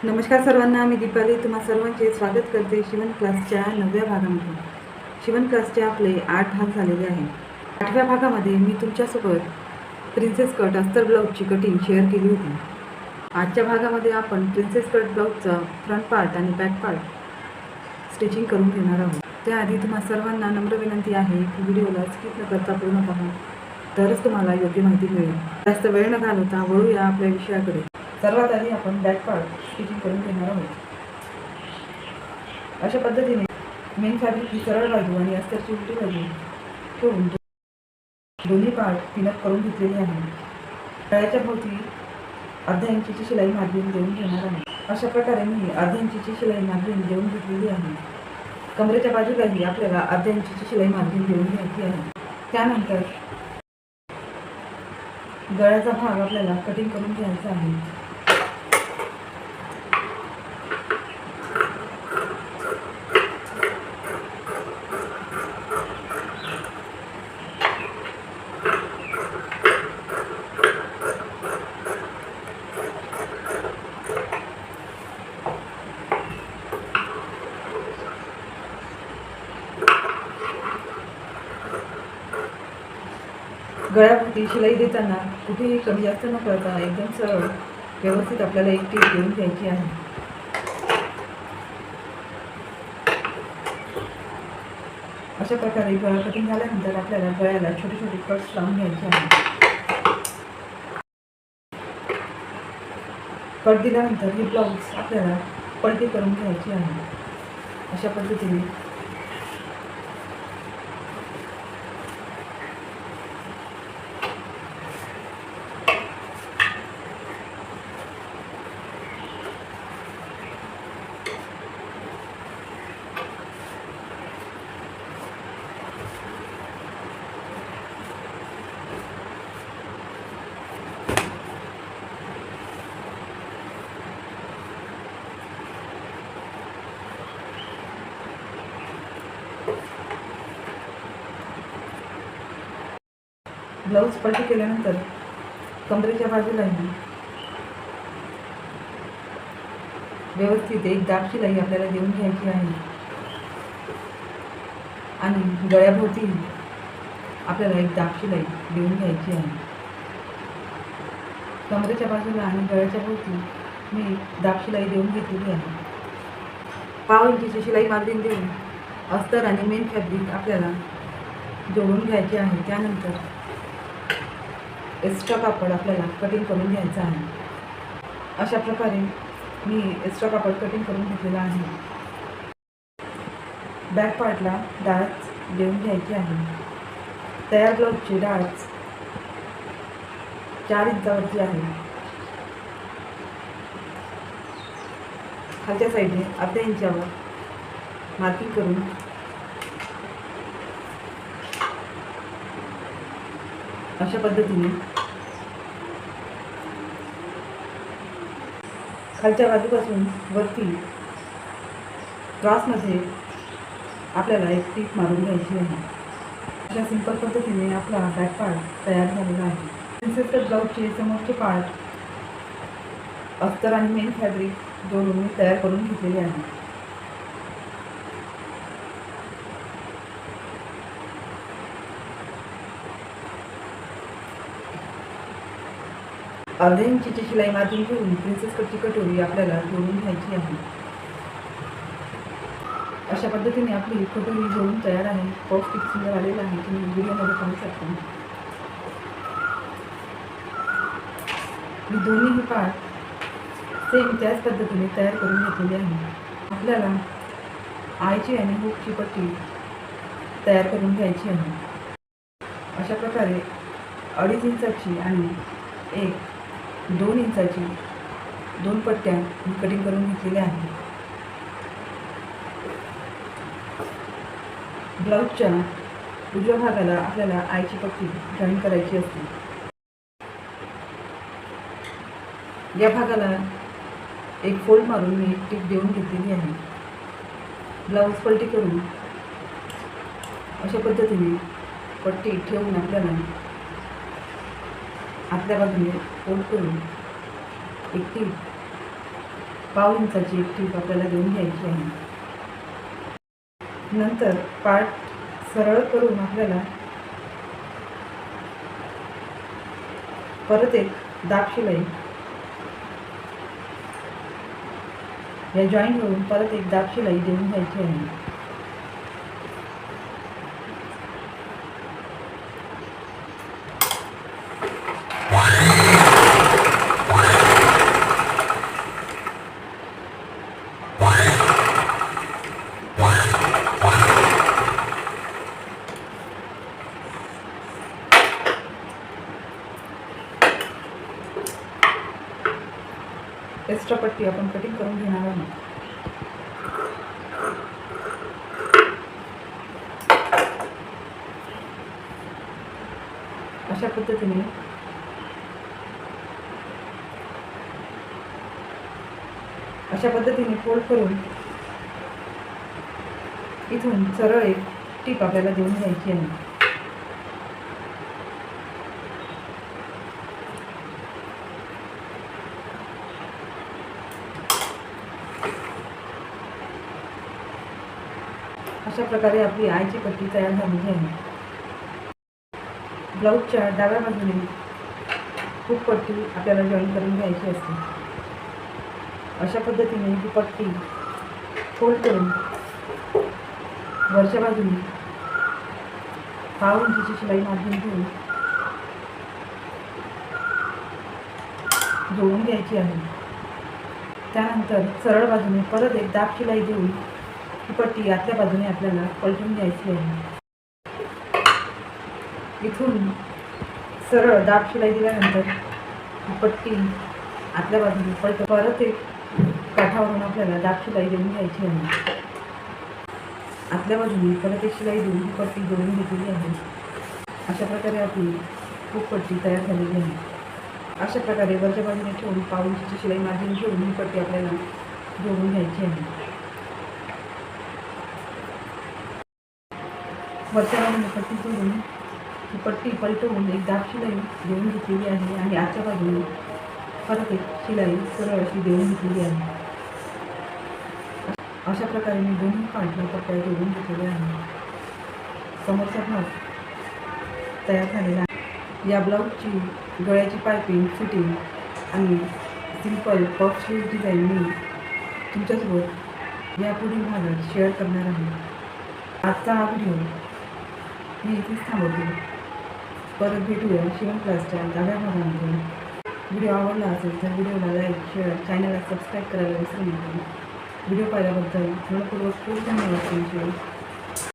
नमस्कार सर्वांना, मी दीपाली तुम्हा सर्वांचे स्वागत करते शिवण क्लासच्या 9व्या भागामध्ये. शिवण क्लासचे आपले 8 भाग झालेले आहेत. 8व्या भागामध्ये मी तुमच्यासोबत प्रिन्सेस कट अस्तर ब्लाऊजची कटिंग शेअर केली होती. आजच्या भागामध्ये आपण प्रिन्सेस कट ब्लाऊजचा फ्रंट पार्ट आणि बॅक पार्ट स्टिचिंग करून घेणार आहोत. त्याआधी तुम्हा सर्वांना नम्र विनंती आहे की व्हिडिओला स्किप न करता पूर्ण पहा, तरच तुम्हाला योग्य माहिती मिळेल. जास्त वेळ न घालवता वळूया आपल्या विषयाकडे. सर्वात आधी आपण बॅक पार्ट स्टिचिंग करून घेणार आहोत. अशा पद्धतीने मेन फॅब्रिकची सरळ बाजू आणि अस्तरची उलटी बाजू ठेवून दोन्ही पार्ट पिनअप करून घेतलेले आहे. गळ्याच्या भोवती अर्ध्या इंचीची शिलाई मार्जिन देऊन घेणार आहे. अशा प्रकारे मी अर्ध्या इंचीची शिलाई मार्जिन देऊन घेतलेली आहे. कमरेच्या बाजूलाही आपल्याला अर्ध्या इंचीची शिलाई मार्जिन देऊन घ्यायची आहे. त्यानंतर गळ्याचा भाग आपल्याला कटिंग करून घ्यायचा आहे. गळ्याभोवती शिलाई देताना कुठेही कमी जास्त न करता एकदम सरळ व्यवस्थित आपल्याला एक टीप देऊन घ्यायची आहे. अशा प्रकारे गळा कटिंग झाल्यानंतर आपल्याला गळ्याला छोटे छोटे कट्स लावून घ्यायचे आहे. कट दिल्यानंतर हे ब्लाऊज आपल्याला पलटी करून घ्यायची आहे. अशा पद्धतीने ब्लाऊज पलटी केल्यानंतर कमरेच्या बाजूलाही व्यवस्थित एक दाब शिलाई आपल्याला देऊन घ्यायची आहे आणि गळ्याभोवती आपल्याला एक दाब शिलाई देऊन घ्यायची आहे. कमरेच्या बाजूला आणि गळ्याच्या भोवती मी दाब शिलाई देऊन घेतलेली आहे. 1/2 इंचीची शिलाई मार्जिन देऊन अस्तर आणि मेन फॅब्रिक आपल्याला जोडून घ्यायचे आहे. त्यानंतर एक्स्ट्रा कापड आपल्याला कटिंग करून घ्यायचं आहे. अशा प्रकारे मी एक्स्ट्रा कापड कटिंग करून घेतलेला आहे. बॅक पार्टला डाच देऊन घ्यायची आहे. तयार ब्लाऊजची डाच 4 इंचावरची आहे. खालच्या साईडने अर्ध्या इंचावर मार्किंग करून अशा पद्धतीने खालच्या बाजूपासून वरती क्रॉसमध्ये आपल्याला एक टीप मारून घ्यायची आहे. अशा सिंपल पद्धतीने आपला बॅक पार्ट तयार झालेला आहे. प्रिन्सेस कट ब्लाऊजचे समोरचे पार्ट अस्तर आणि मेन फॅब्रिक जोडून मी तयार करून घेतलेले आहे. अर्ध्या इंचीची शिलाई मार्जिन घेऊन प्रिन्सेस कटची कटोरी आपल्याला जोडून घ्यायची आहे. अशा पद्धतीने आपली कटोरी जोडून तयार आहे. पॉफ किती सुंदर आलेला आहे तुम्ही व्हिडिओमध्ये पाहू शकता. मी दोन्ही पार्ट सेम त्याच पद्धतीने तयार करून घेतलेले आहे. आपल्याला आयची आणि हुकची पट्टी तयार करून घ्यायची आहे. अशा प्रकारे 2.5 इंचाची आणि 2 इंचाची 2 पट्ट्या मी कटिंग करून घेतलेल्या आहेत. ब्लाऊजच्या उजव्या भागाला आपल्याला आयची पट्टी जॉईन करायची असते. या भागाला एक फोल्ड मारून मी एक टीप देऊन घेतलेली आहे. ब्लाऊज पलटी करून अशा पद्धतीने पट्टी ठेवून आपल्याला आतल्या बाजूने फोल्ड करून एक टीप पाव इंचाची एक टीप आपल्याला देऊन घ्यायची आहे. नंतर पार्ट सरळ करून आपल्याला परत एक दाब शिलाई या जॉईंटवरून परत एक दाब शिलाई देऊन घ्यायची आहे. एक्स्ट्रा पट्टी आपण कटिंग करून घेणार आहोत. अशा पद्धतीने फोल्ड करून इथून सरळ एक टीप आपल्याला देऊन घ्यायची आहे. अशा प्रकारे आपली आईची पट्टी तयार झालेली आहे. ब्लाऊजच्या डाव्या बाजूने खूप पट्टी आपल्याला जॉईन करून घ्यायची असते. अशा पद्धतीने ही पट्टी फोल्ड करून वरच्या बाजूने पाव इंचीची शिलाई मार्जिन घेऊन जोडून घ्यायची आहे. त्यानंतर सरळ बाजूने परत एक दाब शिलाई देऊन ही पट्टी आतल्या बाजूने आपल्याला पलटून घ्यायची आहे. इथून सरळ दाब शिलाई दिल्यानंतर ही पट्टी आतल्या बाजूने परत एक काठावरून आपल्याला दाब शिलाई देऊन घ्यायची आहे. आतल्या बाजूने परत एक शिलाई देऊन ही पट्टी जोडून घेतलेली आहे. अशा प्रकारे आपली खूप पट्टी तयार झालेली आहे. अशा प्रकारे वरच्या बाजूने ठेवून पाव इंचीची शिलाई मार्जिन घेऊन ही पट्टी आपल्याला जोडून घ्यायची आहे. वरच्या बाजूने पट्टी जोडून ही पट्टी पलटवून एक दाब शिलाई देऊन घेतलेली आहे आणि आजच्या बाजूने परत एक शिलाई सरळ अशी देऊन घेतलेली आहे. अशा प्रकारे मी दोन्ही पार्टला पट्ट्या जोडून घेतलेल्या आहे. समोरचा भाग तयार झालेला आहे. या ब्लाऊजची गळ्याची पायपिंग, फिटिंग आणि सिंपल पफ स्लीव्ह डिझाईन मी तुमच्यासोबत यापुढील भागात शेअर करणार आहे. आजचा हा व्हिडिओ मी इथेच थांबवते. परत भेटूया शिवण क्लासच्या डाव्या भागामध्ये. व्हिडिओ आवडला असेल तर व्हिडिओला लाईक, शेअर, चॅनलला सबस्क्राईब करायला विसरू नका. व्हिडिओ पाहिल्याबद्दल मनपूर्वक खूप धन्यवाद तुमचे.